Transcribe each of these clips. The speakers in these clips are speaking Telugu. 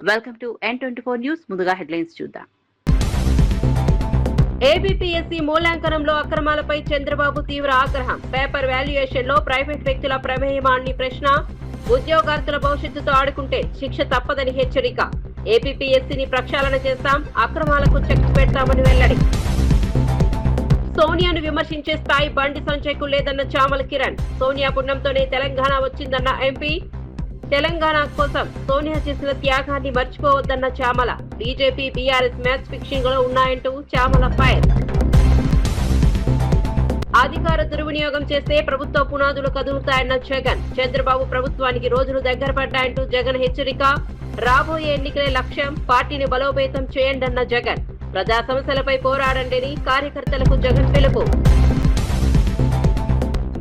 Welcome to N24 news. ముందుగా హెడ్లైన్స్ చూద్దాం. ఏబీపీఎస్సీ మూల్యాంకనంలో అక్రమాలపై చంద్రబాబు తీవ్ర ఆగ్రహం. పేపర్ వాల్యుయేషన్ లో ప్రైవేట్ వ్యక్తుల ప్రమేయమాన్ని ప్రశ్న. ఉద్యోగార్థుల భవిష్యత్తుతో ఆడుకుంటే శిక్ష తప్పదని హెచ్చరిక. ఏబీపీఎస్సీని ప్రక్షాళన చేస్తాం, అక్రమాలకు చెక్ పెడతామని వెల్లడి. సోనియాను విమర్శించే స్థాయి బండి సంజయ్కు లేదన్న చామల కిరణ్. సోనియా పుణ్యంతోనే తెలంగాణ వచ్చిందన్న ఎంపీ. తెలంగాణ కోసం సోనియా చేసిన త్యాగాన్ని మర్చిపోవద్దన్న Chamala. BJP BRS match fixing లో ఉన్నాయంటూ చామల ఫైర్. అధికార దుర్వినియోగం చేస్తే ప్రభుత్వ పునాదులు కదులుతాయన్న జగన్. చంద్రబాబు ప్రభుత్వానికి రోజులు దగ్గర పడ్డాయంటూ జగన్ హెచ్చరిక. రాబోయే ఎన్నికలే లక్ష్యం, పార్టీని బలోపేతం చేయండన్న జగన్. ప్రజా సమస్యలపై పోరాడండి కార్యకర్తలకు జగన్ పిలుపు.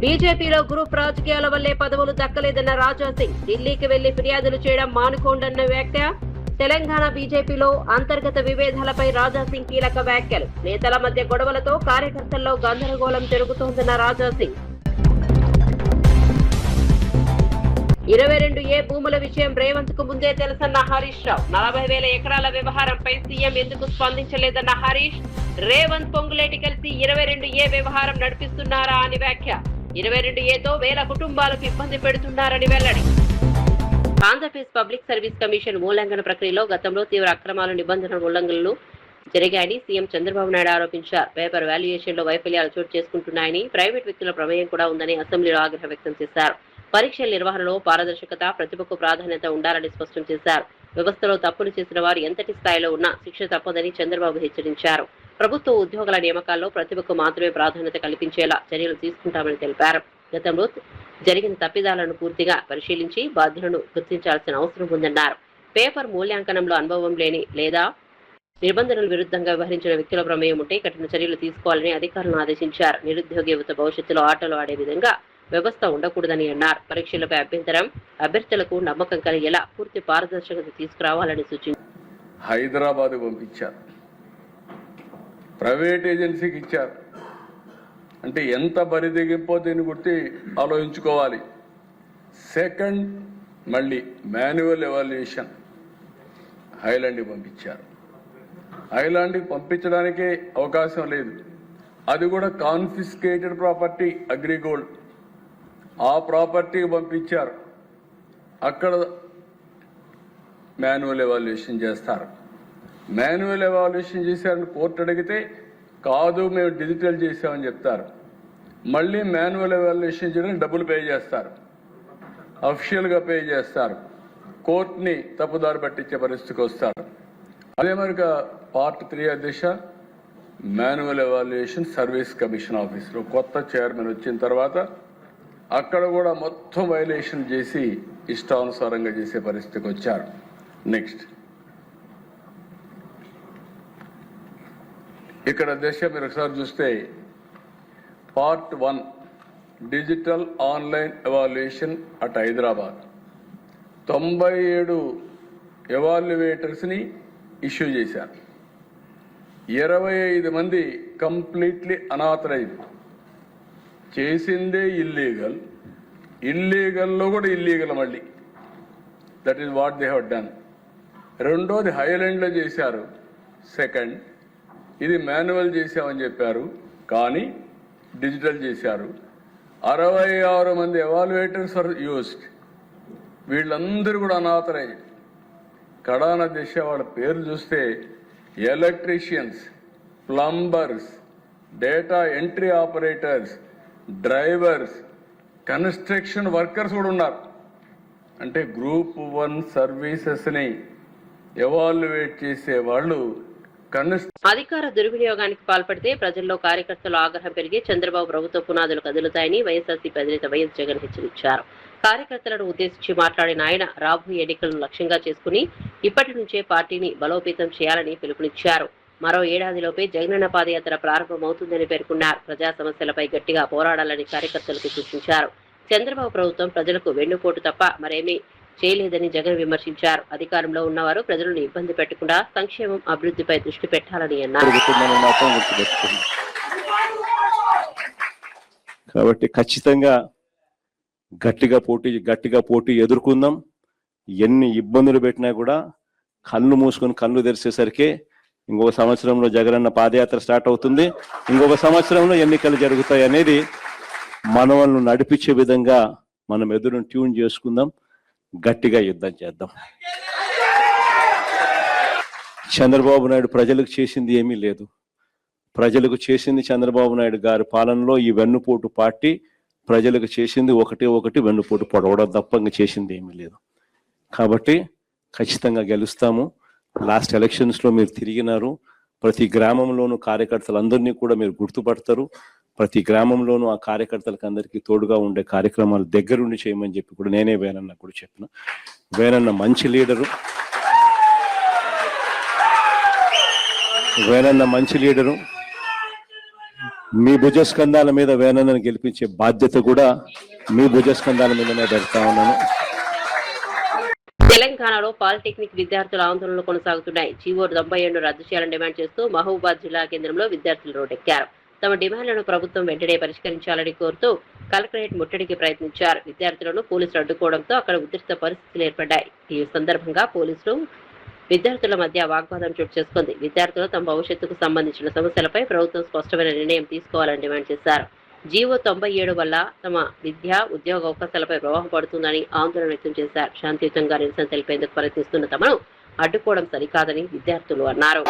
బీజేపీలో గ్రూప్ రాజకీయాల వల్లే పదవులు దక్కలేదన్న రాజాసింగ్. ఢిల్లీకి వెళ్లి ఫిర్యాదులు చేయడం మానుకోండన్న వ్యాఖ్య. తెలంగాణ బీజేపీలో అంతర్గత విభేదాలపై రాజాసింగ్ కీలక వ్యాఖ్యలు. నేతల మధ్య గొడవలతో కార్యకర్తల్లో గందరగోళం జరుగుతోందన్న రాజాసింగ్. 22A భూముల విషయం రేవంత్ కు ముందే తెలుసన్న హరీష్ రావు. 40,000 ఎకరాల వ్యవహారంపై సీఎం ఎందుకు స్పందించలేదన్న హరీష్. రేవంత్ పొంగులేటి కలిసి 22A వ్యవహారం నడిపిస్తున్నారా అని వ్యాఖ్య. 22Aతో 1000 కుటుంబాలకు ఇబ్బంది పెడుతున్నారని వెల్లడి. ఆంధ్రప్రదేశ్ పబ్లిక్ సర్వీస్ కమిషన్ మూల్యాంకన ప్రక్రియలో గతంలో తీవ్ర అక్రమాలు, నిబంధనల ఉల్లంఘనలు జరిగాయని సీఎం చంద్రబాబు నాయుడు ఆరోపించారు. పేపర్ వాల్యుయేషన్ లో వైఫల్యాలు చోటు చేసుకుంటున్నాయని, ప్రైవేట్ వ్యక్తుల ప్రమేయం కూడా ఉందని అసెంబ్లీలో ఆగ్రహం వ్యక్తం చేశారు. పరీక్షల నిర్వహణలో పారదర్శకత, ప్రతిభకు ప్రాధాన్యత ఉండాలని స్పష్టం చేశారు. వ్యవస్థలో తప్పులు చేసిన వారు ఎంతటి స్థాయిలో ఉన్నా శిక్ష తప్పదని చంద్రబాబు హెచ్చరించారు. ప్రభుత్వ ఉద్యోగుల నియామకాల్లో ప్రతిభకు మాత్రమే ప్రాధాన్యత కల్పించేలా చర్యలు తీసుకుంటామని తెలిపారు. గతంలో జరిగిన తప్పిదాలను పూర్తిగా పరిశీలించి బాధ్యులను గుర్తించాల్సిన అవసరం ఉందన్నారు. పేపర్ మూల్యాంకనంలో అనుభవం లేని లేదా నిబంధనల విరుద్ధంగా వ్యవహరించిన వ్యక్తుల ప్రమేయం ఉంటే కఠిన చర్యలు తీసుకోవాలని అధికారులను ఆదేశించారు. నిరుద్యోగ యువత భవిష్యత్తులో ఆటలు ఆడే విధంగా వ్యవస్థ ఉండకూడదని అన్నారు. పరీక్షలపై అభ్యర్థులకు నమ్మకం కలిగేలా పూర్తి పారదర్శకత తీసుకురావాలని సూచించారు. హైదరాబాద్ పంపించారు, ప్రైవేట్ ఏజెన్సీకి ఇచ్చారు. అంటే ఎంత బరిదెగింపో దీన్ని గుర్తి ఆలోచించుకోవాలి. సెకండ్, మళ్ళీ మాన్యువల్ ఎవాల్యుయేషన్ ఐలాండ్కి పంపించారు. ఐలాండ్కి పంపించడానికే అవకాశం లేదు. అది కూడా కాన్ఫిస్కేటెడ్ ప్రాపర్టీ, అగ్రిగోల్డ్, ఆ ప్రాపర్టీకి పంపించారు. అక్కడ మాన్యువల్ ఎవాల్యుయేషన్ చేస్తారు. మాన్యువల్ ఎవాల్యుయేషన్ చేశారని కోర్టు అడిగితే కాదు, మేము డిజిటల్ చేసామని చెప్తారు. మళ్ళీ మాన్యువల్ ఎవాల్యుయేషన్ చేయడానికి డబ్బులు పే చేస్తారు, అఫిషియల్గా పే చేస్తారు. కోర్టుని తప్పుదారి పట్టించే పరిస్థితికి వస్తారు. అదే మరిగా పార్ట్ 3 దిశ మాన్యువల్ ఎవాల్యుయేషన్ సర్వీస్ కమిషన్ ఆఫీస్లో కొత్త చైర్మన్ వచ్చిన తర్వాత అక్కడ కూడా మొత్తం వైలేషన్ చేసి ఇష్టానుసారంగా చేసే పరిస్థితికి వచ్చారు. నెక్స్ట్, ఇక్కడ దశ మీరు ఒకసారి చూస్తే part 1 digital online evaluation at Hyderabad 97 ఎవాల్యుయేటర్స్ని ఇష్యూ చేశారు. 25 మంది కంప్లీట్లీ అనాథరైజ్, చేసిందే ఇల్లీగల్, ఇల్లీగల్లో కూడా ఇల్లీగల్ మళ్ళీ. That is what they have done. రెండోది హైలాండ్లో చేశారు. సెకండ్, ఇది మాన్యువల్ చేశామని చెప్పారు కానీ డిజిటల్ చేశారు. 66 మంది ఎవాల్యుయేటర్స్ ఆర్ యూస్డ్. వీళ్ళందరూ కూడా అనాథరైజ్. కడాన దిశ వాళ్ళ పేరు చూస్తే electricians, plumbers, data entry operators, drivers, construction workers కూడా ఉన్నారు. అంటే గ్రూప్ 1 సర్వీసెస్ని ఎవాల్యుయేట్ చేసే వాళ్ళు అధికార దుర్వినియోగానికి పాల్పడితే ప్రజల్లో కార్యకర్తలు ఆగ్రహం పెరిగి చంద్రబాబు ప్రభుత్వ పునాదులు కదులుతాయని వైఎస్ఆర్సీపీ అధినేత వైఎస్ జగన్ హెచ్చరించారు. కార్యకర్తలను ఉద్దేశించి మాట్లాడిన ఆయన రాబోయే ఎన్నికలను లక్ష్యంగా చేసుకుని ఇప్పటి నుంచే పార్టీని బలోపేతం చేయాలని పిలుపునిచ్చారు. మరో ఏడాదిలోపే జగనన్న పాదయాత్ర ప్రారంభమవుతుందని పేర్కొన్నారు. ప్రజా సమస్యలపై గట్టిగా పోరాడాలని కార్యకర్తలకు సూచించారు. చంద్రబాబు ప్రభుత్వం ప్రజలకు వెన్నుపోటు తప్ప మరేమీ చేయలేదని జగన్ విమర్శించారు. అధికారంలో ఉన్నవారు ప్రజలను ఇబ్బంది పెట్టకుండా సంక్షేమం, అభివృద్ధిపై దృష్టి పెట్టాలని అన్నారు. కాబట్టి ఖచ్చితంగా గట్టిగా పోటీ ఎదుర్కొందాం. ఎన్ని ఇబ్బందులు పెట్టినా కూడా కళ్ళు మూసుకొని కళ్ళు తెరిచేసరికి ఇంకొక సంవత్సరంలో జగనన్న పాదయాత్ర స్టార్ట్ అవుతుంది, ఇంకొక సంవత్సరంలో ఎన్నికలు జరుగుతాయి అనేది మనల్ని నడిపించే విధంగా మనం ఎదురును ట్యూన్ చేసుకుందాం, గట్టిగా యుద్ధం చేద్దాం. చంద్రబాబు నాయుడు ప్రజలకు చేసింది ఏమీ లేదు. ప్రజలకు చేసింది చంద్రబాబు నాయుడు గారి పాలనలో ఈ వెన్నుపోటు పార్టీ ప్రజలకు చేసింది ఒకటి వెన్నుపోటు పొడవడం తప్ప ఇంకా చేసింది ఏమీ లేదు. కాబట్టి ఖచ్చితంగా గెలుస్తాము. లాస్ట్ ఎలక్షన్స్లో మీరు తిరిగినారు, ప్రతి గ్రామంలోనూ కార్యకర్తలందరినీ కూడా మీరు గుర్తుపడతారు. ప్రతి గ్రామంలోనూ ఆ కార్యకర్తలకు అందరికీ తోడుగా ఉండే కార్యక్రమాలు దగ్గరుండి చేయమని చెప్పి కూడా నేనే వేనన్న కూడా చెప్పిన. వేనన్న మంచి లీడరు, వేనన్న మంచి లీడరు. మీ భుజస్కంధాల మీద వేనన్నను గెలిపించే బాధ్యత కూడా మీ భుజస్కంధాల మీదనే పెడతా ఉన్నాను. తెలంగాణలో పాలిటెక్నిక్ విద్యార్థుల ఆందోళనలు కొనసాగుతున్నాయి. జీవో 97 రద్దు చేయాలని డిమాండ్ చేస్తూ మహబూబాద్ జిల్లా కేంద్రంలో విద్యార్థులు రోడ్డెక్కారు. తమ డిమాండ్లను ప్రభుత్వం వెంటనే పరిష్కరించాలని కోరుతూ కలెక్టరేట్ ముట్టడికి ప్రయత్నించారు. విద్యార్థులను పోలీసులు అడ్డుకోవడంతో అక్కడ ఉద్రిక్త పరిస్థితులు ఏర్పడ్డాయి. ఈ సందర్భంగా పోలీసులు విద్యార్థుల మధ్య వాగ్వాదం చోటు చేసుకుంది. విద్యార్థులు తమ భవిష్యత్తుకు సంబంధించిన సమస్యలపై ప్రభుత్వం స్పష్టమైన నిర్ణయం తీసుకోవాలని డిమాండ్ చేశారు. జీవో 97 వల్ల తమ విద్యా ఉద్యోగ అవకాశాలపై ప్రభావం పడుతుందని ఆందోళన వ్యక్తం చేశారు. శాంతియుతంగా నిరసన తెలిపేందుకు ప్రయత్నిస్తున్న తమను అడ్డుకోవడం సరికాదని విద్యార్థులు అన్నారు.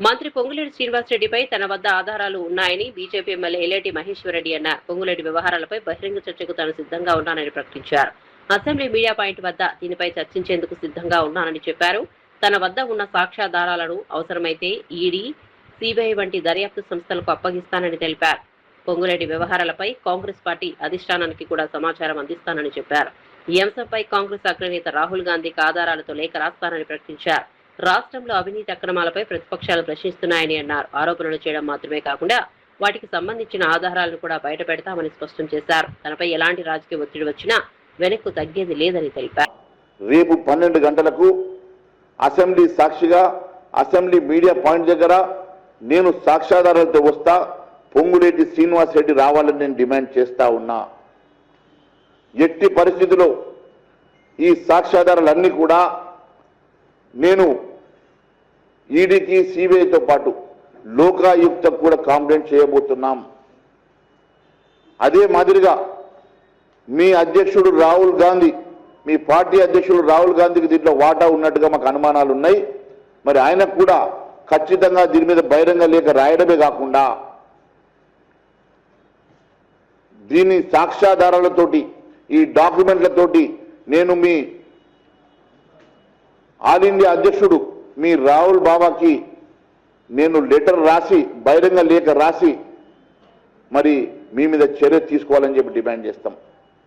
మంత్రి పొంగులేటి శ్రీనివాసరెడ్డిపై తన వద్ద ఆధారాలు ఉన్నాయని బీజేపీ ఎమ్మెల్యే ఎల్లేటి మహేశ్వరరెడ్డి అన్నారు. పొంగులేటి వ్యవహారాలపై బహిరంగ చర్చకు తాను సిద్ధంగా ఉన్నానని ప్రకటించారు. అసెంబ్లీ మీడియా పాయింట్ వద్ద దీనిపై చర్చించేందుకు సిద్ధంగా ఉన్నానని చెప్పారు. తన వద్ద ఉన్న సాక్ష్యాధారాలను అవసరమైతే ఈడీ, సిబిఐ వంటి దర్యాప్తు సంస్థలకు అప్పగిస్తానని తెలిపారు. పొంగులేటి వ్యవహారాలపై కాంగ్రెస్ పార్టీ అధిష్టానానికి కూడా సమాచారం అందిస్తానని చెప్పారు. ఈ అంశంపై కాంగ్రెస్ అగ్రనేత రాహుల్ గాంధీకి ఆధారాలతో లేఖ రాస్తానని ప్రకటించారు. రాష్ట్రంలో అవినీతి అక్రమాలపై ప్రతిపక్షాలు ప్రశ్నిస్తున్నాయని అన్నారు. ఆరోపణలు చేయడం మాత్రమే కాకుండా వాటికి సంబంధించిన ఆధారాలను కూడా బయట పెడతామని స్పష్టం చేశారు. తనపై ఎలాంటి రాజకీయ ఒత్తిడి వచ్చినా వెనక్కు తగ్గేది లేదని తెలిపారు. రేపు 12 గంటలకు అసెంబ్లీ సాక్షిగా అసెంబ్లీ మీడియా పాయింట్ దగ్గర నేను సాక్ష్యాధారాలతో వస్తా. పొంగులేటి శ్రీనివాసరెడ్డి రావాలని నేను డిమాండ్ చేస్తా ఉన్నా. ఎట్టి పరిస్థితిలో ఈ సాక్ష్యాధారాలన్నీ కూడా నేను ఈడీకి, సిబిఐతో పాటు లోకాయుక్తకు కూడా కంప్లైంట్ చేయబోతున్నాం. అదే మాదిరిగా మీ అధ్యక్షుడు రాహుల్ గాంధీ, మీ పార్టీ అధ్యక్షుడు రాహుల్ గాంధీకి దీంట్లో వాటా ఉన్నట్టుగా మాకు అనుమానాలు ఉన్నాయి. మరి ఆయనకు కూడా ఖచ్చితంగా దీని మీద బహిరంగ లేఖ రాయడమే కాకుండా దీని సాక్ష్యాధారాలతోటి, ఈ డాక్యుమెంట్లతోటి నేను మీ ఆల్ ఇండియా అధ్యక్షుడు మీ రాహుల్ బాబాకి నేను లెటర్ రాసి, బహిరంగ లేఖ రాసి మరి మీ మీద చర్య తీసుకోవాలని చెప్పి డిమాండ్ చేస్తాం.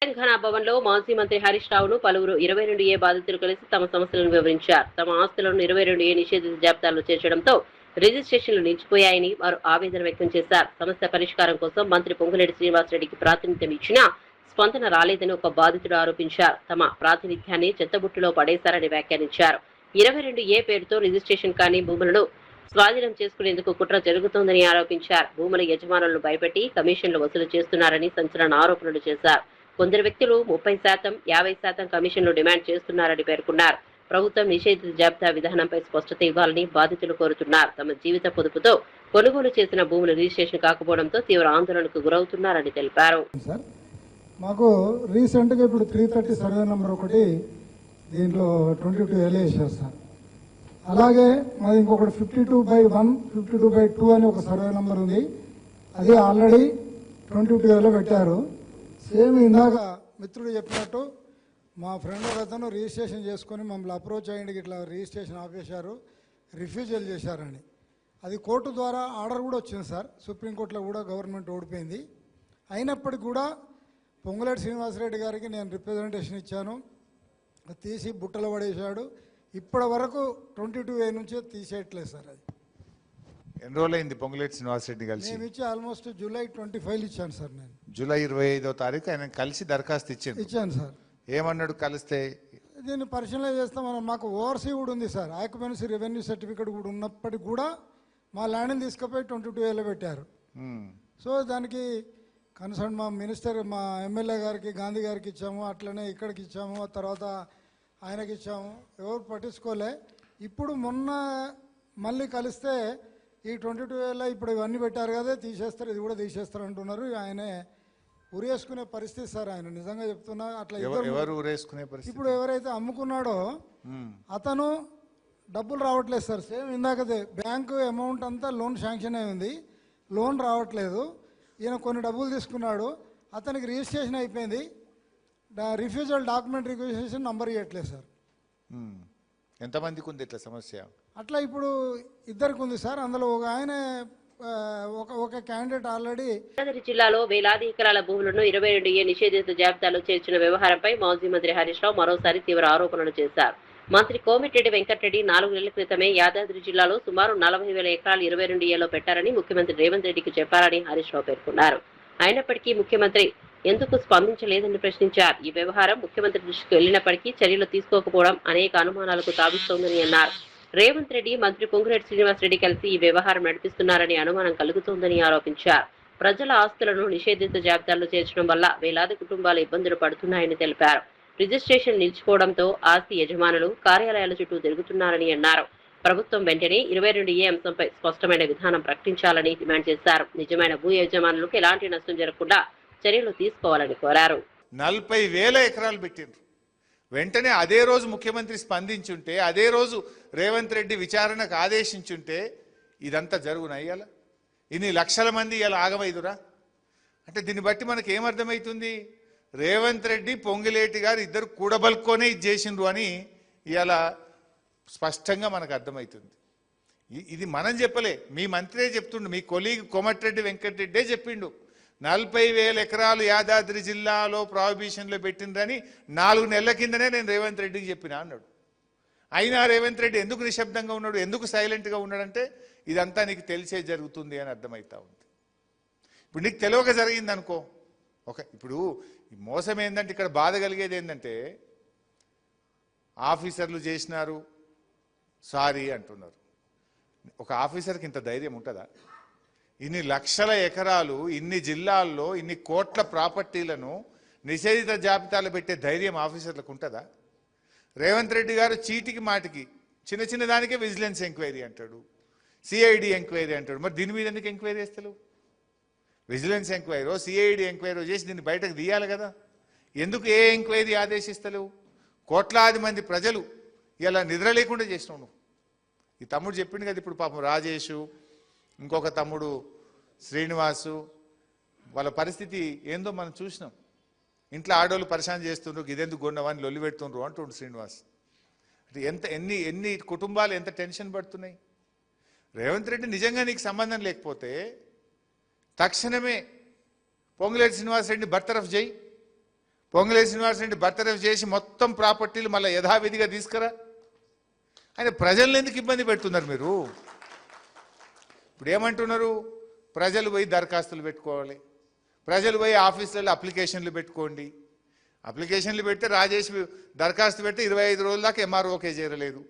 తెలంగాణ భవన్ లో మాజీ మంత్రి హరీష్ రావును పలువురు 22A బాధితులు కలిసి తమ సమస్యలను వివరించారు. తమ ఆస్తులను 22A నిషేధిత జాబితాలో చేర్చడంతో రిజిస్ట్రేషన్లు నిలిచిపోయాయని వారు ఆవేదన వ్యక్తం చేశారు. సమస్య పరిష్కారం కోసం మంత్రి పొంగులేటి శ్రీనివాసరెడ్డికి ప్రాతినిధ్యం ఇచ్చినా స్పందన రాలేదని ఒక బాధితుడు ఆరోపించారు. తమ ప్రాతినిధ్యాన్ని చెత్తబుట్టులో పడేశారని వ్యాఖ్యానించారు. 22A పేరుతో రిజిస్ట్రేషన్ కాని భూములను స్వాధీనం చేసుకునేందుకు కుట్ర జరుగుతోందని ఆరోపించారు. భూముల యజమానులను భయపెట్టి కమిషన్లు వసూలు చేస్తున్నారని సంచలన ఆరోపణలు చేశారు. కొందరు వ్యక్తులు 30%, 50% కమిషన్లు డిమాండ్ చేస్తున్నారని పేర్కొన్నారు. ప్రభుత్వం నిషేధిత జాబితా విధానంపై స్పష్టత ఇవ్వాలని బాధితులు కోరుతున్నారు. తమ జీవిత పొదుపుతో కొనుగోలు చేసిన భూములు రిజిస్ట్రేషన్ కాకపోవడంతో తీవ్ర ఆందోళనకు గురవుతున్నారని తెలిపారు. మాకు రీసెంట్గా ఇప్పుడు 330 సర్వే నెంబర్ ఒకటి దీంట్లో 22 వేసారు సార్. అలాగే మాది ఇంకొకటి 52/1, 52/2 అని ఒక సర్వే నెంబర్ ఉంది. అది ఆల్రెడీ 22 పెట్టారు. సేమ్ ఇందాక మిత్రుడు చెప్పినట్టు మా ఫ్రెండ్ ఒక అతను రిజిస్ట్రేషన్ చేసుకొని మమ్మల్ని అప్రోచ్ అయ్యింది, ఇట్లా రిజిస్ట్రేషన్ ఆపేశారు, రిఫ్యూజల్ చేశారని. అది కోర్టు ద్వారా ఆర్డర్ కూడా వచ్చింది సార్. సుప్రీంకోర్టులో కూడా గవర్నమెంట్ ఓడిపోయింది. అయినప్పటికీ కూడా పొంగులేటి శ్రీనివాసరెడ్డి గారికి నేను రిప్రజెంటేషన్ ఇచ్చాను, తీసి బుట్టలో పడేశాడు. ఇప్పటి వరకు 22A నుంచి తీసేయట్లేదు సార్. అది ఎన్ని రోజులైంది పొంగులేటి శ్రీనివాసరెడ్డి కలిసి? నేను ఇచ్చి ఆల్మోస్ట్ జూలై 25 ఇచ్చాను సార్. నేను జూలై 25వ తారీఖు ఆయన కలిసి దరఖాస్తు ఇచ్చాను సార్. ఏమన్నాడు? కలిస్తే దీన్ని పరిశీలన చేస్తామని. మాకు ఓవర్సీ కూడా ఉంది సార్, ఆక్యుపెన్సీ రెవెన్యూ సర్టిఫికేట్ కూడా ఉన్నప్పటికీ కూడా మా ల్యాండ్ని తీసుకుపోయి 22Aలో పెట్టారు. సో దానికి కన్సర్న్ మా మినిస్టర్, మా ఎమ్మెల్యే గారికి, గాంధీ గారికి ఇచ్చాము, అట్లనే ఇక్కడికి ఇచ్చాము, ఆ తర్వాత ఆయనకి ఇచ్చాము. ఎవరు పట్టించుకోలే. ఇప్పుడు మొన్న మళ్ళీ కలిస్తే ఈ 22Aలో ఇప్పుడు ఇవన్నీ పెట్టారు కదా, తీసేస్తారు, ఇది కూడా తీసేస్తారు అంటున్నారు. ఆయనే ఉరేసుకునే పరిస్థితి సార్. ఆయన నిజంగా చెప్తున్నా. అట్లా ఎవరు ఉరేసుకునే పరిస్థితి? ఇప్పుడు ఎవరైతే అమ్ముకున్నాడో అతను డబ్బులు రావట్లేదు సార్. సేమ్ ఇందాకదే బ్యాంకు అమౌంట్ అంతా లోన్ శాంక్షన్ అయి ఉంది, లోన్ రావట్లేదు. ఈయన కొన్ని డబ్బులు తీసుకున్నాడు, అతనికి రిజిస్ట్రేషన్ అయిపోయింది, రిఫ్యూజల్ డాక్యుమెంట్ రిక్వెజిషన్ నంబర్ ఇవ్వట్లేదు సార్. ఎంతమందికి ఉంది ఇట్లా సమస్య? అట్లా ఇప్పుడు ఇద్దరికి ఉంది సార్. అందులో ఒక ఆయన ఒక క్యాండిడేట్ ఆల్రెడీ. యాదాద్రి జిల్లాలో వేలాది ఎకరాల భూములను 22A నిషేధిత జాబితాలో చేర్చిన వ్యవహారంపై మాజీ మంత్రి హరీష్ రావు మరోసారి తీవ్ర ఆరోపణలు చేశారు. మంత్రి కోమిటిరెడ్డి వెంకటరెడ్డి 4 నెలల క్రితమే యాదాద్రి జిల్లాలో సుమారు 40,000 ఎకరాలు 22Aలో పెట్టారని ముఖ్యమంత్రి రేవంత్ రెడ్డికి చెప్పారని హరీష్ రావు పేర్కొన్నారు. అయినప్పటికీ ముఖ్యమంత్రి ఎందుకు స్పందించలేదని ప్రశ్నించారు. ఈ వ్యవహారం ముఖ్యమంత్రి దృష్టికి వెళ్లినప్పటికీ చర్యలు తీసుకోకపోవడం అనేక అనుమానాలకు తావిస్తోందని అన్నారు. రేవంత్ రెడ్డి, మంత్రి పొంగులేటి శ్రీనివాసరెడ్డి కలిసి ఈ వ్యవహారం నడిపిస్తున్నారని అనుమానం కలుగుతోందని ఆరోపించారు. ప్రజల ఆస్తులను నిషేధిత జాబితాలో చేర్చడం వల్ల వేలాది కుటుంబాలు ఇబ్బందులు పడుతున్నాయని తెలిపారు. రిజిస్ట్రేషన్ నిలిచిపోవడంతో ఆస్తి యజమానులు కార్యాలయాల చుట్టూ తిరుగుతున్నారని అన్నారు. ప్రభుత్వం వెంటనే 22A అంశంపై స్పష్టమైన విధానం ప్రకటించాలని డిమాండ్ చేశారు. నిజమైన భూ యజమానులకు ఎలాంటి నష్టం జరగకుండా చర్యలు తీసుకోవాలని కోరారు. 40,000 ఎకరాలు పెట్టిండ్రు. వెంటనే అదే రోజు ముఖ్యమంత్రి స్పందించుంటే, అదే రోజు రేవంత్ రెడ్డి విచారణకు ఆదేశించుంటే ఇదంతా జరుగునా? ఇవాళ ఇన్ని లక్షల మంది ఇలా ఆగమైదురా అంటే దీన్ని బట్టి మనకి ఏమర్థమవుతుంది? రేవంత్ రెడ్డి, పొంగులేటి గారు ఇద్దరు కూడబలుకొనే ఇది చేసిండ్రు అని ఇలా స్పష్టంగా మనకు అర్థమవుతుంది. ఇది మనం చెప్పలే, మీ మంత్రే చెప్తుండు, మీ కొలీగ్ కోమటిరెడ్డి వెంకటరెడ్డే చెప్పిండు. 40,000 ఎకరాలు యాదాద్రి జిల్లాలో ప్రాహిబిషన్లో పెట్టిండ్రని 4 నెలల కిందనే నేను రేవంత్ రెడ్డికి చెప్పినా అన్నాడు. అయినా రేవంత్ రెడ్డి ఎందుకు నిశ్శబ్దంగా ఉన్నాడు, ఎందుకు సైలెంట్గా ఉన్నాడంటే ఇదంతా నీకు తెలిసే జరుగుతుంది అని అర్థమవుతా ఉంది. ఇప్పుడు నీకు తెలియక జరిగింది అనుకో. ఇప్పుడు ఈ మోసం ఏంటంటే, ఇక్కడ బాధ కలిగేది ఏంటంటే ఆఫీసర్లు చేసినారు సారీ అంటున్నారు. ఒక ఆఫీసర్కి ఇంత ధైర్యం ఉంటుందా? ఇన్ని లక్షల ఎకరాలు, ఇన్ని జిల్లాల్లో, ఇన్ని కోట్ల ప్రాపర్టీలను నిషేధిత జాబితాలు పెట్టే ధైర్యం ఆఫీసర్లకు ఉంటుందా? రేవంత్ రెడ్డి గారు చీటికి మాటికి చిన్న చిన్న దానికే విజిలెన్స్ ఎంక్వైరీ అంటాడు, సిఐడి ఎంక్వైరీ అంటాడు. మరి దీని మీద ఎందుకు ఎంక్వైరీ చేస్తలేవు? విజిలెన్స్ ఎంక్వైరీ, సిఐడి ఎంక్వైరీ చేసి దీన్ని బయటకు తీయాలి కదా. ఎందుకు ఏ ఎంక్వైరీ ఆదేశిస్తలేవు? కోట్లాది మంది ప్రజలు ఇలా నిద్ర లేకుండా చేసినావు నువ్వు. ఈ తమ్ముడు చెప్పిండు కదా ఇప్పుడు, పాపం రాజేషు, ఇంకొక తమ్ముడు శ్రీనివాసు, వాళ్ళ పరిస్థితి ఏందో మనం చూసినాం. ఇంట్లో ఆడోళ్ళు పరిశాన్ చేస్తుండ్రు, ఇదెందుకు గొన్నవాన్ని లొల్లి పెడుతుండ్రు అంటుండ్రు శ్రీనివాస్. అంటే ఎన్ని కుటుంబాలు ఎంత టెన్షన్ పడుతున్నాయి. రేవంత్ రెడ్డి నిజంగా నీకు సంబంధం లేకపోతే తక్షణమే పొంగులేటి శ్రీనివాసరెడ్డి బర్తరఫ్ చేయి. పొంగులేటి శ్రీనివాసరెడ్డి బర్తరఫ్ చేసి మొత్తం ప్రాపర్టీలు మళ్ళీ యథావిధిగా తీసుకురా. ఆయన ప్రజల్ని ఎందుకు ఇబ్బంది పెడుతున్నారు మీరు? ఇప్పుడు ఏమంటున్నారు? ప్రజలు పోయి దరఖాస్తులు పెట్టుకోవాలి, ప్రజలు పోయి ఆఫీసులలో అప్లికేషన్లు పెట్టుకోండి. అప్లికేషన్లు పెడితే రాజేష్ దరఖాస్తు పెడితే 25 రోజుల దాకా ఎంఆర్ఓకే చేరలేదు.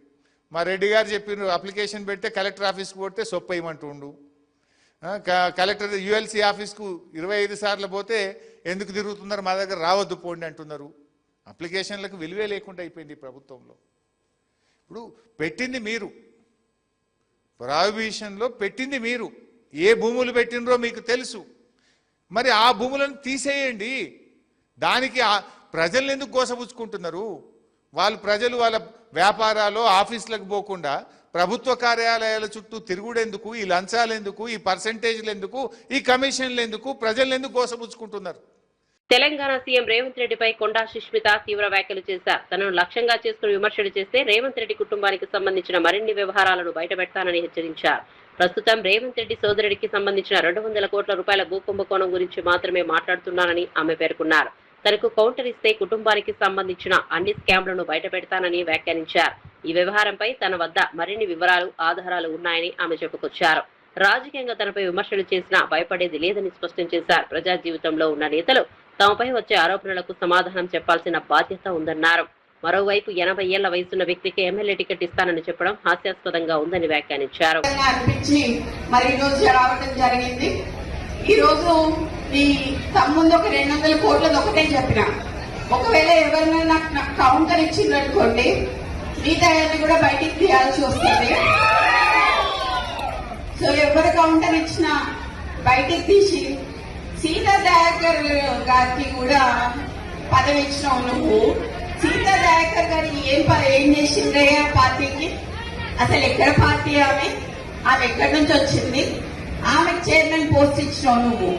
మా రెడ్డి గారు చెప్పిన అప్లికేషన్ పెడితే కలెక్టర్ ఆఫీస్కి పోతే సొప్పేయమంటుండు. కలెక్టర్ యుఎల్సి ఆఫీస్కు 25 సార్లు పోతే ఎందుకు తిరుగుతున్నారు, మా దగ్గర రావద్దు పోండి అంటున్నారు. అప్లికేషన్లకు విలువే లేకుండా అయిపోయింది ప్రభుత్వంలో. ఇప్పుడు పెట్టింది మీరు, ప్రాహిబిషన్లో పెట్టింది మీరు, ఏ భూములు పెట్టినరో మీకు తెలుసు. మరి ఆ భూములను తీసేయండి. దానికి ప్రజలను ఎందుకు గోసపుచ్చుకుంటున్నారు? ప్రజలు వాళ్ళ వ్యాపారాలు ఆఫీసులకు పోకుండా ప్రభుత్వ కార్యాలయాల చుట్టూ తిరుగుడెందుకు? ఈ లంచాలు ఎందుకు? ఈ పర్సెంటేజ్లు ఎందుకు? ఈ కమిషన్లు ఎందుకు? ప్రజలను ఎందుకు గోసపుచ్చుకుంటున్నారు? తెలంగాణ సీఎం రేవంత్ రెడ్డిపై కొండా సుష్మిత తీవ్ర వ్యాఖ్యలు చేశారు. తనను లక్ష్యంగా చేసుకుని విమర్శలు చేస్తే రేవంత్ రెడ్డి కుటుంబానికి సంబంధించిన మరిన్ని వ్యవహారాలను బయటపెడతానని హెచ్చరించారు. ప్రస్తుతం రేవంత్ రెడ్డి సోదరుడికి సంబంధించిన 200 కోట్ల రూపాయల భూ కుంభకోణం గురించి మాత్రమే మాట్లాడుతున్నానని ఆమె పేర్కొన్నారు. తనకు కౌంటర్ ఇస్తే కుటుంబానికి సంబంధించిన అన్ని స్కామ్లను బయటపెడతానని వ్యాఖ్యానించారు. ఈ వ్యవహారంపై తన వద్ద మరిన్ని వివరాలు, ఆధారాలు ఉన్నాయని ఆమె చెప్పుకొచ్చారు. రాజకీయంగా తనపై విమర్శలు చేసినా భయపడేది లేదని స్పష్టం చేశారు. ప్రజా జీవితంలో ఉన్న నేతలు తమపై వచ్చే ఆరోపణలకు సమాధానం చెప్పాల్సిన బాధ్యత ఉందన్నారు. మరోవైపు 80 ఏళ్ల వయసున్న వ్యక్తికి ఎమ్మెల్యే టికెట్ ఇస్తానని చెప్పడం హాస్యాస్పదంగా ఉందని వ్యాఖ్యానించారు. ఈ రోజు ఈ తమ్ముందు ఒక 200 కోట్లది ఒకటే చెప్పిన, ఒకవేళ ఎవరైనా నాకు కౌంటర్ ఇచ్చిందనుకోండి మిగతా కూడా బయటికి తీయాల్సి వస్తుంది. సో ఎవరు కౌంటర్ ఇచ్చినా బయటికి తీసి సీతా దయాకర్ గారికి కూడా పదవి ఇచ్చినావు నువ్వు. సీతా దయాకర్ గారు ఏం చేసిందే పార్టీకి? అసలు ఎక్కడ పార్టీ ఆమె ఎక్కడి నుంచి వచ్చింది? ఆమెకు చైర్మన్ పోస్ట్ ఇచ్చినావు నువ్వు.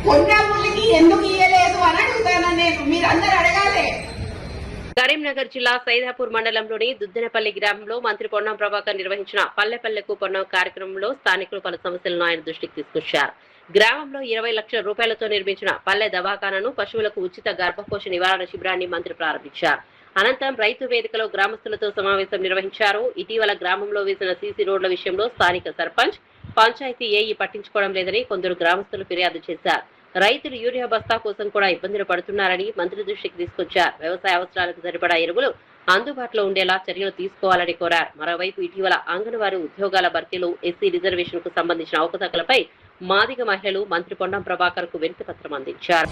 కొండాపుల్లికి ఎందుకు ఇయ్యలేదు అని అడుగుతాను నేను, మీరందరూ అడగాలి. కరీంనగర్ జిల్లా సైదాపూర్ మండలంలోని దుద్దెనపల్లి గ్రామంలో మంత్రి పొన్నం ప్రభాకర్ నిర్వహించిన పల్లెపల్లెకు పొన్నం కార్యక్రమంలో స్థానికులు పలు సమస్యలను ఆయన దృష్టికి తీసుకొచ్చారు. గ్రామంలో 20 లక్షల రూపాయలతో నిర్మించిన పల్లె దవాఖానాను, పశువులకు ఉచిత గర్భపోష నివారణ శిబిరాన్ని మంత్రి ప్రారంభించారు. అనంతరం రైతు వేదికలో గ్రామస్తులతో సమావేశం నిర్వహించారు. ఇటీవల గ్రామంలో వేసిన సీసీ రోడ్ల విషయంలో స్థానిక సర్పంచ్, పంచాయతీ ఏఈ పట్టించుకోవడం లేదని కొందరు గ్రామస్తులు ఫిర్యాదు చేశారు. రైతులు యూరియా బస్తా కోసం కూడా ఇబ్బందులు పడుతున్నారని మంత్రి దృష్టికి తీసుకొచ్చారు. వ్యవసాయ అవసరాలకు సరిపడా ఎరువులు అందుబాటులో ఉండేలా చర్యలు తీసుకోవాలని కోరారు. మరోవైపు ఇటీవల అంగన్వాడీ ఉద్యోగాల భర్తీలు, ఎస్సీ రిజర్వేషన్ కు సంబంధించిన అవకతవకలపై మాదిగ మహిళలు మంత్రి పొన్నం ప్రభాకర్ కు వినతి పత్రం అందించారు.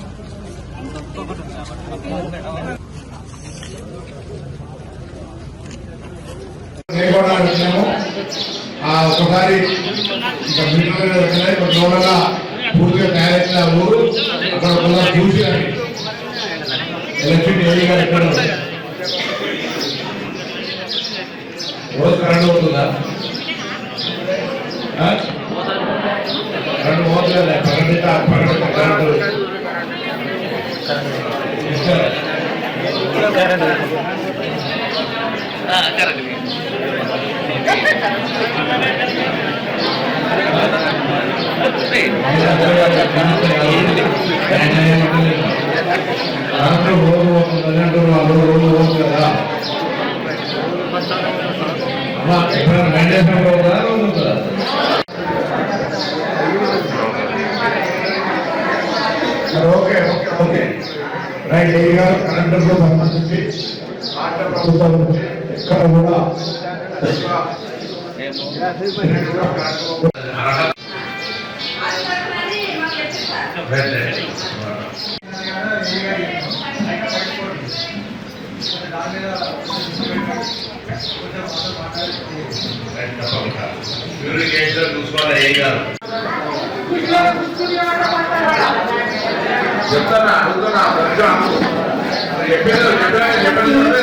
ఒకసారి పూర్తిగా తయారైన ఊరు అక్కడ చూసి ఎలక్ట్రిక్ ఏఈ గారు ఎక్కడ రోజు కరెంట్ అవుతుందా? కరెంట్ పోతుందా? రోజు పోతుంది కదా ఎప్పుడైనా మ్యాండేషన్ పోతుందా? రోజు ఉంటుందా? Okay okay okay right. ఏ గారు కరెంటుకు సంబంధించి రాష్ట్ర ప్రభుత్వం నుంచి ఎక్కడ కూడా చెప్తానా అడుగుతున్నా చెప్పండి.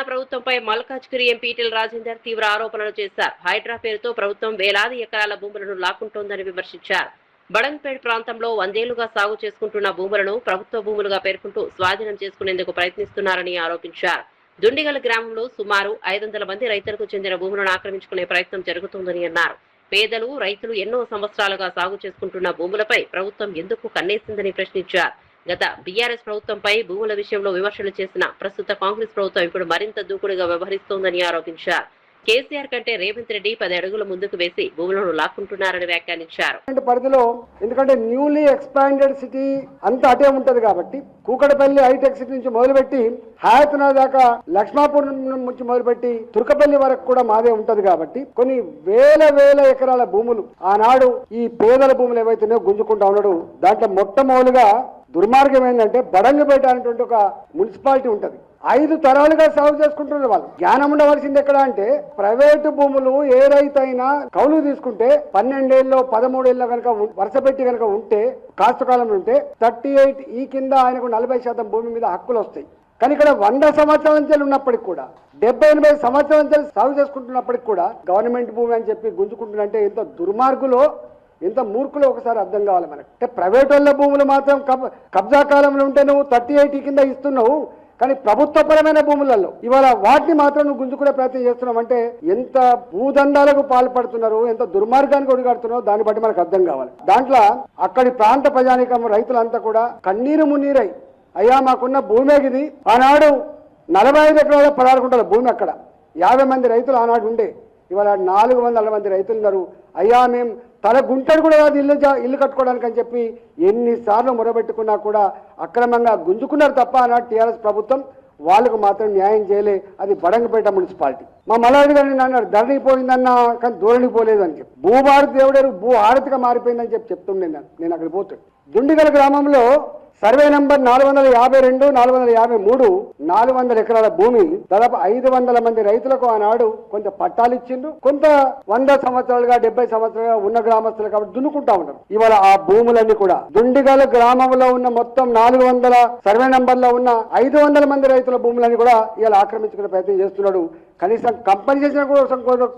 ప్రభుత్వంపై మల్కాజ్గిరి ఎంపీ ఈటెల రాజేందర్ తీవ్ర ఆరోపణలు చేశారు. హైడ్రా పేరుతో ప్రభుత్వం వేలాది ఎకరాల భూములను లాక్కుంటోందని విమర్శించారు. బడంగ్పేట్ ప్రాంతంలో 100 ఏళ్లుగా సాగు చేసుకుంటున్న భూములను ప్రభుత్వ భూములుగా పేర్కొంటూ స్వాధీనం చేసుకునేందుకు ప్రయత్నిస్తున్నారని ఆరోపించారు. దుండిగల్ గ్రామంలో సుమారు 500 మంది రైతులకు చెందిన భూములను ఆక్రమించుకునే ప్రయత్నం జరుగుతోందని అన్నారు. పేదలు, రైతులు ఎన్నో సంవత్సరాలుగా సాగు చేసుకుంటున్న భూములపై ప్రభుత్వం ఎందుకు కన్నేసిందని ప్రశ్నించారు. గత బీఆర్ఎస్ ప్రభుత్వంపై భూముల విషయంలో విమర్శలు చేసిన ప్రస్తుత కాంగ్రెస్ ప్రభుత్వం ఇప్పుడు మరింత దూకుడుగా వ్యవహరిస్తోందని ఆరోపించారు. కేసీఆర్ కంటే రేవంత్ రెడ్డి 10 అడుగుల ముందుకు వేసి భూములను లాక్కుంటున్నారని వ్యాఖ్యానించారు. పరిధిలో ఎందుకంటే న్యూలీ ఎక్స్పాండెడ్ సిటీ అంతా అటే ఉంటది కాబట్టి కూకటపల్లి హైటెక్ సిటీ నుంచి మొదలుపెట్టి హయాత్నగర్ దాకా లక్ష్మాపురం నుంచి మొదలుపెట్టి తుర్కపల్లి వరకు కూడా మాదే ఉంటది కాబట్టి కొన్ని వేల ఎకరాల భూములు ఆనాడు ఈ పేదల భూములు ఏవైతున్నాయో గుంజుకుంటా ఉన్నాడు. దాంట్లో మొట్టమొదలుగా దుర్మార్గం ఏంటంటే బడంగపేట అనేటువంటి ఒక మున్సిపాలిటీ ఉంటది. 5 తరాలుగా సాగు చేసుకుంటున్నారు. వాళ్ళు జ్ఞానం ఉండవలసింది ఎక్కడ అంటే ప్రైవేటు భూములు ఏ రైతైనా కౌలు తీసుకుంటే 12 ఏళ్ళు 13 ఏళ్ళ కనుక వరుస పెట్టి కనుక ఉంటే కాస్తకాలంలో ఉంటే 38 ఈ కింద ఆయనకు 40% భూమి మీద హక్కులు వస్తాయి. కానీ ఇక్కడ 100 సంవత్సరాల నుంచి ఉన్నప్పటికి కూడా 70-80 సంవత్సరాల నుంచి సాగు చేసుకుంటున్నప్పటికి కూడా గవర్నమెంట్ భూమి అని చెప్పి గుంజుకుంటున్నంటే ఎంత దుర్మార్గులో ఎంత మూర్ఖులో ఒకసారి అర్థం కావాలి మనకు. అంటే ప్రైవేట్ వాళ్ళ భూములు మాత్రం కబ్జా కాలంలో ఉంటే నువ్వు 38 కింద ఇస్తున్నావు, కానీ ప్రభుత్వపరమైన భూములలో ఇవాళ వాటిని మాత్రం నువ్వు గుంజుకునే ప్రయత్నం చేస్తున్నావు అంటే ఎంత భూదందాలకు పాల్పడుతున్నారు, ఎంత దుర్మార్గానికి ఒడిగడుతున్నారో దాన్ని బట్టి మనకు అర్థం కావాలి. దాంట్లో అక్కడి ప్రాంత ప్రజానికం రైతులంతా కూడా కన్నీరు మున్నీరై అయ్యా మాకున్న భూమే ఇది. ఆనాడు 45 ఎకరాల 16 గుంటల భూమి, అక్కడ 50 మంది రైతులు ఆనాడు ఉండే, ఇవాళ 400 మంది రైతులు ఉన్నారు. అయ్యా మేము తల గుంటడు కూడా ఇల్లు కట్టుకోవడానికి అని చెప్పి ఎన్నిసార్లు మొరబెట్టుకున్నా కూడా అక్రమంగా గుంజుకున్నారు తప్ప ఆనాడు టీఆర్ఎస్ ప్రభుత్వం వాళ్ళకు మాత్రం న్యాయం చేయలే. అది బడంగపేట మున్సిపాలిటీ. మా మల్లారెడ్డి గారిని అన్నాడు ధరణి పోయిందన్నా కానీ ధోరణి పోలేదు అని చెప్పి, భూభారతి దేవుడేరు భూ ఆరతిగా మారిపోయిందని చెప్పి చెప్తుండే నేను అక్కడ పోతాడు. దుండిగల గ్రామంలో సర్వే నంబర్ 452, 453 400 ఎకరాల భూమి, దాదాపు 500 మంది రైతులకు ఆనాడు కొంత పట్టాలు ఇచ్చిండ్రు, కొంత 100 సంవత్సరాలుగా 70 సంవత్సరాలుగా ఉన్న గ్రామస్తులు కాబట్టి దున్నుకుంటా ఉన్నారు. ఇవాళ ఆ భూములన్నీ కూడా దుండిగల గ్రామంలో ఉన్న మొత్తం 400 సర్వే నంబర్ లో ఉన్న 500 మంది రైతుల భూములన్నీ కూడా ఇవాళ ఆక్రమించుకునే ప్రయత్నం చేస్తున్నాడు. కనీసం కంపెన్సేషన్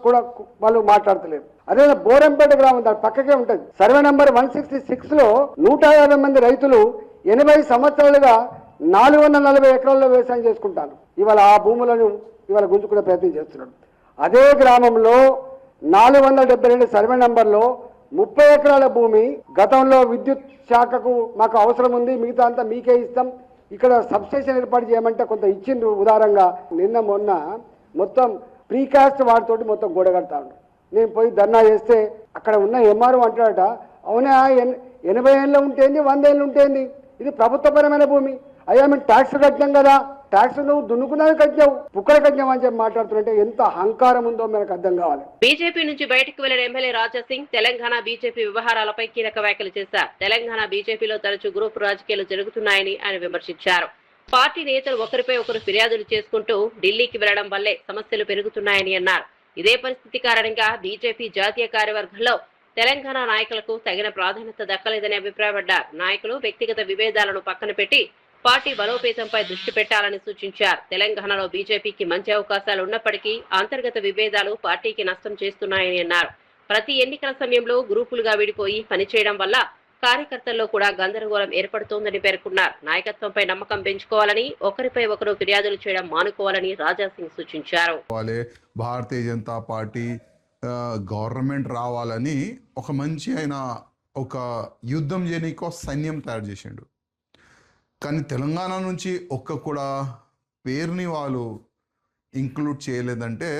కూడా వాళ్ళు మాట్లాడతలేరు. అదే బోరంపేట గ్రామం దాని పక్కకే ఉంటుంది. సర్వే నంబర్ 166 లో 150 మంది రైతులు 80 సంవత్సరాలుగా 440 ఎకరాల్లో వ్యవసాయం చేసుకుంటారు. ఇవాళ ఆ భూములను ఇవాళ గుంజుకునే ప్రయత్నం చేస్తున్నాడు. అదే గ్రామంలో 472 సర్వే నంబర్లో 30 ఎకరాల భూమి గతంలో విద్యుత్ శాఖకు మాకు అవసరం ఉంది, మిగతా అంతా మీకే ఇస్తాం, ఇక్కడ సబ్స్టేషన్ ఏర్పాటు చేయమంటే కొంత ఇచ్చిండ్రు ఉదారంగా. నిన్న మొన్న మొత్తం ప్రీకాస్ట్ వాటితోటి మొత్తం గోడ కడతాడు. నేను పోయి ధర్నా చేస్తే అక్కడ ఉన్న ఎంఆర్ఓ అంటాడట, అవునా 80 ఏళ్ళు ఉంటేంది 100 ఏళ్ళు ఉంటేంది, ఇది ప్రభుత్వపరమైన భూమి, అయ్యా మేము ట్యాక్స్ కట్టినాం కదా, ట్యాక్స్ నువ్వు దున్నుకున్నావు కట్టినావు, పుక్కలు కట్టినావు అని చెప్పి మాట్లాడుతుంటే ఎంత అహంకారం ఉందో మనకు అర్థం కావాలి. బీజేపీ నుంచి బయటకు వెళ్లిన ఎమ్మెల్యే రాజాసింగ్ తెలంగాణ బీజేపీ వ్యవహారాలపై కీలక వ్యాఖ్యలు చేశారు. తెలంగాణ బీజేపీలో తరచూ గ్రూప్ రాజకీయాలు జరుగుతున్నాయని ఆయన విమర్శించారు. పార్టీ నేతలు ఒకరిపై ఒకరు ఫిర్యాదులు చేసుకుంటూ ఢిల్లీకి వెళ్లడం వల్లే సమస్యలు పెరుగుతున్నాయని అన్నారు. ఇదే పరిస్థితి కారణంగా బీజేపీ జాతీయ కార్యవర్గంలో తెలంగాణ నాయకులకు తగిన ప్రాధాన్యత దక్కలేదని అభిప్రాయపడ్డారు. నాయకులు వ్యక్తిగత విభేదాలను పక్కన పెట్టి పార్టీ బలోపేతంపై దృష్టి పెట్టాలని సూచించారు. తెలంగాణలో బీజేపీకి మంచి అవకాశాలు ఉన్నప్పటికీ అంతర్గత విభేదాలు పార్టీకి నష్టం చేస్తున్నాయని అన్నారు. ప్రతి ఎన్నికల సమయంలో గ్రూపులుగా విడిపోయి పనిచేయడం వల్ల కార్యకర్తల్లో కూడా గందరగోళం ఏర్పడుతోందని పేర్కొన్నారు. నాయకత్వంపై నమ్మకం పెంచుకోవాలని, ఒకరిపై ఒకరు ఫిర్యాదులు చేయడం మానుకోవాలని రాజాసింగ్ సూచించారు. భారతీయ జనతా పార్టీ గవర్నమెంట్ రావాలని ఒక మంచి ఆయన ఒక యుద్ధం చేయడానికి సైన్యం తయారు చేసిండు. కానీ తెలంగాణ నుంచి ఒక్క కూడా పేరుని వాళ్ళు ఇంక్లూడ్ చేయలేదంటే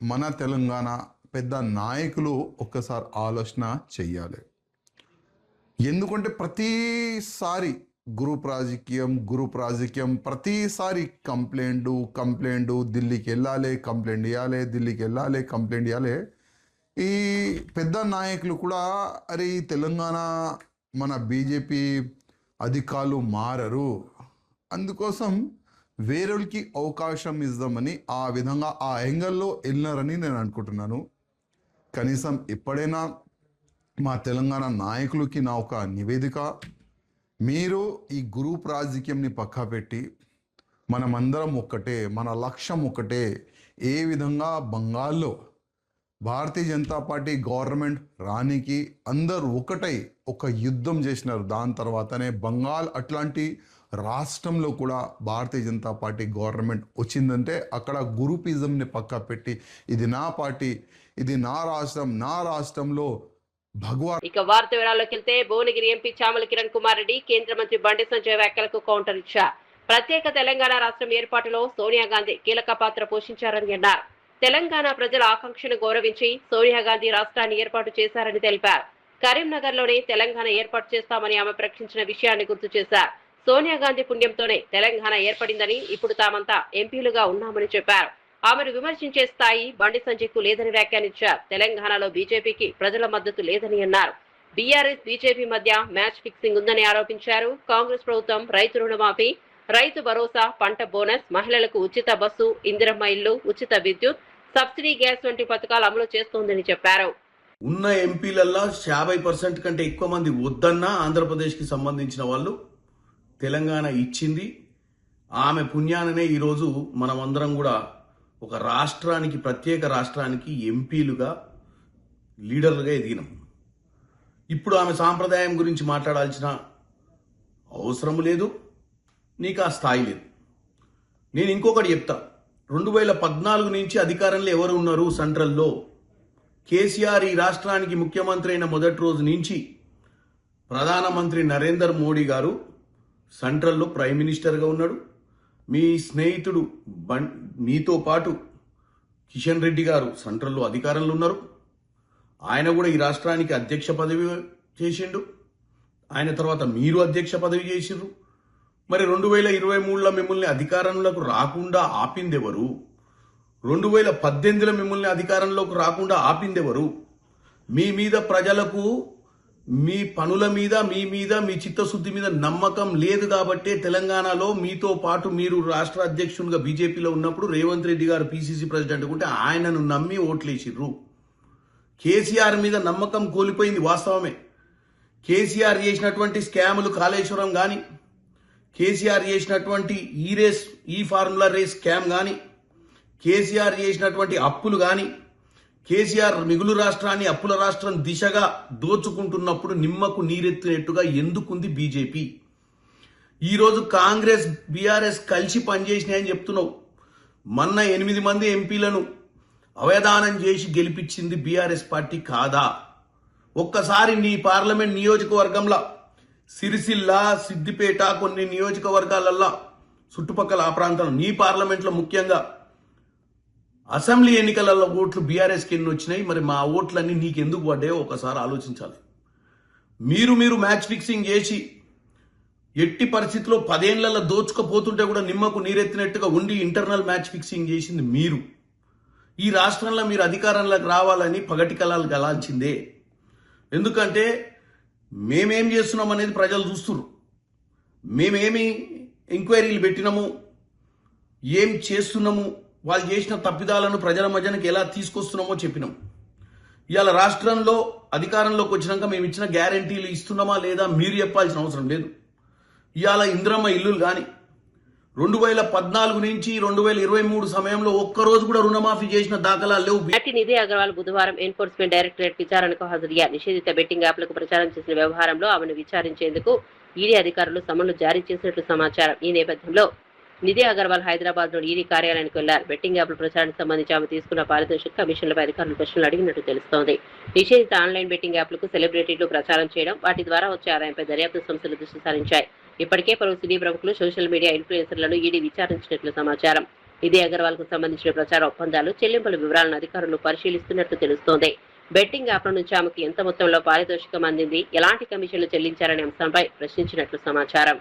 మన తెలంగాణ పెద్ద నాయకులు ఒక్కసారి ఆలోచన చెయ్యాలి. ఎందుకంటే ప్రతిసారి గ్రూప్ రాజకీయం ప్రతిసారి కంప్లైంట్ ఢిల్లీకి వెళ్ళాలి, కంప్లైంట్ ఇవ్వాలి. ఈ పెద్ద నాయకులు కూడా అరే ఈ తెలంగాణ మన బీజేపీ అధికారులు మారరు, అందుకోసం వేరేకి అవకాశం ఇద్దామని ఆ విధంగా ఆ యాంగిల్లో వెళ్ళినారని నేను అనుకుంటున్నాను. కనీసం ఎప్పుడైనా మా తెలంగాణ నాయకులకి నా ఒక నివేదిక, మీరు ఈ గ్రూప్ రాజకీయంని పక్కా పెట్టి మనమందరం ఒక్కటే, మన లక్ష్యం ఒక్కటే, ఏ విధంగా బంగాల్లో భారతీయ జనతా పార్టీ గవర్నమెంట్ రానికి అందరూ ఒకటై ఒక యుద్ధం చేసినారు. దాని తర్వాతనే బంగాల్ అట్లాంటి రాష్ట్రంలో కూడా భారతీయ జనతా పార్టీ గవర్నమెంట్ వచ్చిందంటే అక్కడ గ్రూపిజంని పక్కా పెట్టి ఇది నా పార్టీ, ఇది నా రాష్ట్రంలో భగవాన్. ఇక వార్త వివరాల్లోకి వెళ్తే భువనగిరి ఎంపీ చామల కిరణ్ కుమార్ రెడ్డి కేంద్ర మంత్రి బండి సంజయ్ వ్యాఖ్యలకు కౌంటర్ ఇచ్చారు. ప్రత్యేక తెలంగాణ రాష్ట్రం ఏర్పాటులో సోనియా గాంధీ కీలక పాత్ర పోషించారని అన్నారు. తెలంగాణ ప్రజల ఆకాంక్షను గౌరవించి సోనియా గాంధీ రాష్ట్రాన్ని ఏర్పాటు చేశారని తెలిపారు. కరీంనగర్లోనే తెలంగాణ ఏర్పాటు చేస్తామని ఆమె ప్రకటించిన విషయాన్ని గుర్తు చేశారు. సోనియా గాంధీ పుణ్యంతోనే తెలంగాణ ఏర్పడిందని, ఇప్పుడు తామంతా ఎంపీలుగా ఉన్నామని చెప్పారు. ఆమెను విమర్శించే స్థాయి బండి సంజయ్కు లేదని వ్యాఖ్యానించారు. తెలంగాణలో బీజేపీకి ప్రజల మద్దతు లేదని అన్నారు. బీఆర్ఎస్ బీజేపీ మధ్య మ్యాచ్ ఫిక్సింగ్ ఉందని ఆరోపించారు. కాంగ్రెస్ ప్రభుత్వం రైతు రుణమాఫీ, రైతు భరోసా, పంట బోనస్, మహిళలకు ఉచిత బస్సు, ఇందిరమ్మ ఇల్లు, ఉచిత విద్యుత్, సబ్సిడీ గ్యాస్ వంటి పథకాలు అమలు చేస్తోందని చెప్పారు. ఉన్న ఎంపీలల్లో 50% కంటే ఎక్కువ మంది వద్దన్నా ఆంధ్రప్రదేశ్కి సంబంధించిన వాళ్ళు తెలంగాణ ఇచ్చింది. ఆమె పుణ్యాననే ఈరోజు మనమందరం కూడా ఒక రాష్ట్రానికి, ప్రత్యేక రాష్ట్రానికి ఎంపీలుగా, లీడర్లుగా ఎదిగినాం. ఇప్పుడు ఆమె సాంప్రదాయం గురించి మాట్లాడాల్సిన అవసరం లేదు, నీకు ఆ స్థాయి లేదు. నేను ఇంకొకటి చెప్తా. 2014 నుంచి అధికారంలో ఎవరు ఉన్నారు సెంట్రల్లో? కేసీఆర్ ఈ రాష్ట్రానికి ముఖ్యమంత్రి అయిన మొదటి రోజు నుంచి ప్రధానమంత్రి నరేంద్ర మోడీ గారు సెంట్రల్లో ప్రైమ్ మినిస్టర్గా ఉన్నాడు. మీ స్నేహితుడు మీతో పాటు కిషన్ రెడ్డి గారు సెంట్రల్లో అధికారంలో ఉన్నారు. ఆయన కూడా ఈ రాష్ట్రానికి అధ్యక్ష పదవి చేసిండు. ఆయన తర్వాత మీరు అధ్యక్ష పదవి చేసిండ్రు. మరి 2023లో మిమ్మల్ని అధికారంలోకి రాకుండా ఆపిందెవరు? 2018లో మిమ్మల్ని అధికారంలోకి రాకుండా ఆపిందెవరు? మీ మీద ప్రజలకు, మీ పనుల మీద, మీ చిత్తశుద్ధి మీద నమ్మకం లేదు కాబట్టే తెలంగాణలో మీతో పాటు మీరు రాష్ట్ర అధ్యక్షునిగా బీజేపీలో ఉన్నప్పుడు రేవంత్ రెడ్డి గారు పీసీసీ ప్రెసిడెంట్ ఉంటే ఆయనను నమ్మి ఓట్లేసిర్రు. కేసీఆర్ మీద నమ్మకం కోల్పోయింది వాస్తవమే. కేసీఆర్ చేసినటువంటి స్కాములు, కాళేశ్వరం కానీ, కేసీఆర్ చేసినటువంటి ఈ ఫార్ములా రేస్ స్కామ్ కానీ, కేసీఆర్ చేసినటువంటి అప్పులు కానీ, కేసీఆర్ మిగులు రాష్ట్రాన్ని అప్పుల రాష్ట్రం దిశగా దోచుకుంటున్నప్పుడు నిమ్మకు నీరెత్తినట్టుగా ఎందుకుంది బీజేపీ? ఈరోజు కాంగ్రెస్, బీఆర్ఎస్ కలిసి పనిచేసినాయని చెప్తున్నావు. మొన్న 8 మంది ఎంపీలను అవధానం చేసి గెలిపించింది బీఆర్ఎస్ పార్టీ కాదా? ఒక్కసారి నీ పార్లమెంట్ నియోజకవర్గంలో సిరిసిల్ల, సిద్దిపేట, కొన్ని నియోజకవర్గాలల్లో చుట్టుపక్కల ఆ ప్రాంతాల్లో, నీ పార్లమెంట్లో ముఖ్యంగా అసెంబ్లీ ఎన్నికలలో ఓట్లు బీఆర్ఎస్కి ఎన్ని వచ్చినాయి? మరి మా ఓట్లన్నీ నీకెందుకు పడ్డాయో ఒకసారి ఆలోచించాలి. మీరు మ్యాచ్ ఫిక్సింగ్ చేసి ఎట్టి పరిస్థితిలో 10 ఏళ్లలో దోచుకపోతుంటే కూడా నిమ్మకు నీరెత్తినట్టుగా ఉండి ఇంటర్నల్ మ్యాచ్ ఫిక్సింగ్ చేసింది మీరు. ఈ రాష్ట్రంలో మీరు అధికారంలోకి రావాలని పగటి కళలు గలాల్చిందే. ఎందుకంటే మేమేం చేస్తున్నాం అనేది ప్రజలు చూస్తున్నారు. మేమేమి ఎంక్వైరీలు పెట్టినాము, ఏం చేస్తున్నాము, వాళ్ళు చేసిన తప్పిదాలను ప్రజల మధ్యనకి ఎలా తీసుకొస్తున్నామో చెప్పినాం. ఇవాళ రాష్ట్రంలో అధికారంలోకి వచ్చినాక మేము ఇచ్చిన గ్యారంటీలు ఇస్తున్నామా లేదా మీరు చెప్పాల్సిన అవసరం లేదు. ఇవాళ ఇందిరమ్మ ఇల్లులు కానీ 2014 నుంచి 2023 సమయంలో ఒక్కరోజు కూడా రుణమాఫీ చేసిన దాఖలాలు లేవు. నటి నిధి అగర్వాల్ బుధవారం ఎన్ఫోర్స్మెంట్ డైరెక్టరేట్ విచారణకు హాజరయ్యారు. నిషేధిత బెట్టింగ్ యాప్లకు ప్రచారం చేసిన వ్యవహారంలో ఆమెను విచారించేందుకు ఈడీ అధికారులు సమన్లు జారీ చేసినట్లు సమాచారం. ఈ నేపథ్యంలో నిధి అగర్వాల్ హైదరాబాద్ లోని ఈడీ కార్యాలయానికి వెళ్లారు. బెట్టింగ్ యాప్ల ప్రచారానికి సంబంధించి ఆమె తీసుకున్న పారితోషిక కమిషన్లపై అధికారులు ప్రశ్నలు అడిగినట్టు తెలుస్తోంది. నిషేధిత ఆన్లైన్ బెట్టింగ్ యాప్లకు సెలబ్రిటీలు ప్రచారం చేయడం, వాటి ద్వారా వచ్చే ఆదాయంపై దర్యాప్తు సంస్థలు దృష్టి సారించాయి. ఇప్పటికే పలువురు సినీ ప్రముఖులు, సోషల్ మీడియా ఇన్ఫ్లుయెన్సర్లను ఈడీ విచారించినట్లు సమాచారం. నిధి అగర్వాల్ కు సంబంధించిన ప్రచార ఒప్పందాలు, చెల్లింపుల వివరాలను అధికారులు పరిశీలిస్తున్నట్లు తెలుస్తోంది. బెట్టింగ్ యాప్ల నుంచి ఆమెకు ఎంత మొత్తంలో పారితోషికం అందింది, ఎలాంటి కమిషన్లు చెల్లించారనే అంశంపై ప్రశ్నించినట్లు సమాచారం.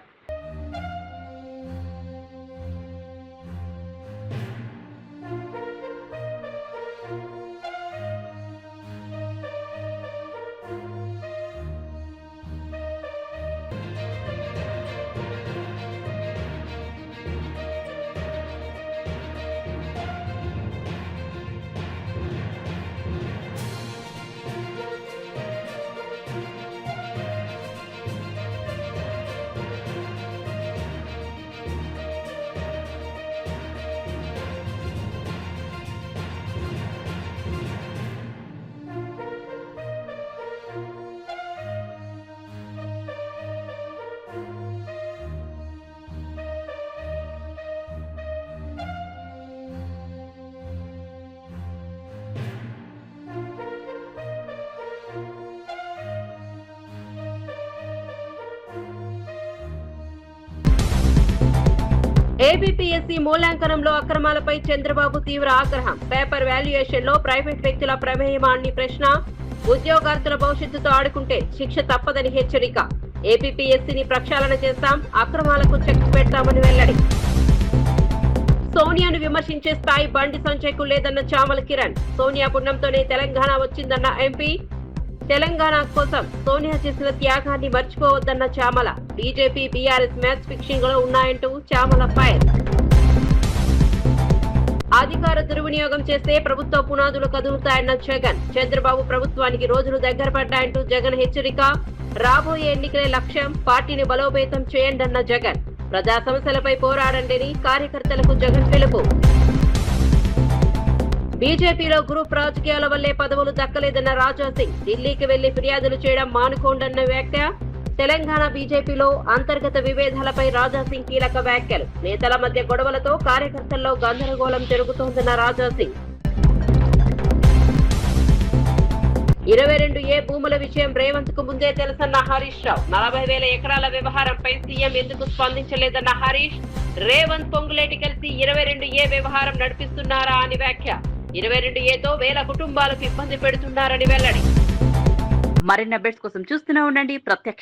ఏపీపీఎస్సీ మూల్యాంకనంలో అక్రమాలపై చంద్రబాబు తీవ్ర ఆగ్రహం. పేపర్ వాల్యుయేషన్ లో ప్రైవేట్ వ్యక్తుల ప్రమేయమాన్ని ప్రశ్న. ఉద్యోగార్థుల భవిష్యత్తుతో ఆడుకుంటే శిక్ష తప్పదని హెచ్చరిక. ఏపీపీఎస్సీని ప్రక్షాళన చేస్తాం, అక్రమాలకు చెక్ పెడతామని వెల్లడి. సోనియాను విమర్శించే స్థాయి బండి సంజయ్కు లేదన్న చామల కిరణ్. సోనియా పుణ్యంతోనే తెలంగాణ వచ్చిందన్న ఎంపీ. తెలంగాణ కోసం సోనియా చేసిన త్యాగాన్ని మర్చిపోవద్దన్న Chamala. BJP BRS match fixing లో ఉన్నాయంటూ చామల ఫైర్. అధికార దుర్వినియోగం చేస్తే ప్రభుత్వ పునాదులు కదులుతాయన్న జగన్. చంద్రబాబు ప్రభుత్వానికి రోజులు దగ్గర పడ్డాయంటూ జగన్ హెచ్చరిక. రాబోయే ఎన్నికలే లక్ష్యం, పార్టీని బలోపేతం చేయండన్న జగన్. ప్రజా సమస్యలపై పోరాడండి కార్యకర్తలకు జగన్ పిలుపు. బీజేపీలో గ్రూప్ రాజకీయాల వల్లే పదవులు దక్కలేదన్న రాజాసింగ్. ఢిల్లీకి వెళ్లి ఫిర్యాదులు చేయడం మానుకోండన్న వ్యాఖ్య. తెలంగాణ బీజేపీలో అంతర్గత విభేదాలపై రాజాసింగ్ కీలక వ్యాఖ్యలు. నేతల మధ్య గొడవలతో కార్యకర్తల్లో గందరగోళం జరుగుతోందన్న రాజాసింగ్. 22A భూముల విషయం రేవంత్ కు ముందే తెలుసన్న హరీష్ రావు. 40,000 ఎకరాల వ్యవహారంపై సీఎం ఎందుకు స్పందించలేదన్న హరీష్. రేవంత్ పొంగులేటి కలిసి 22A వ్యవహారం నడిపిస్తున్నారా అని వ్యాఖ్య. 22Aతో వేల కుటుంబాలకు ఇబ్బంది పెడుతున్నారని వెల్లడి. మరిన్ని అప్డేట్స్ కోసం చూస్తూనే ఉండండి ప్రత్యక్ష.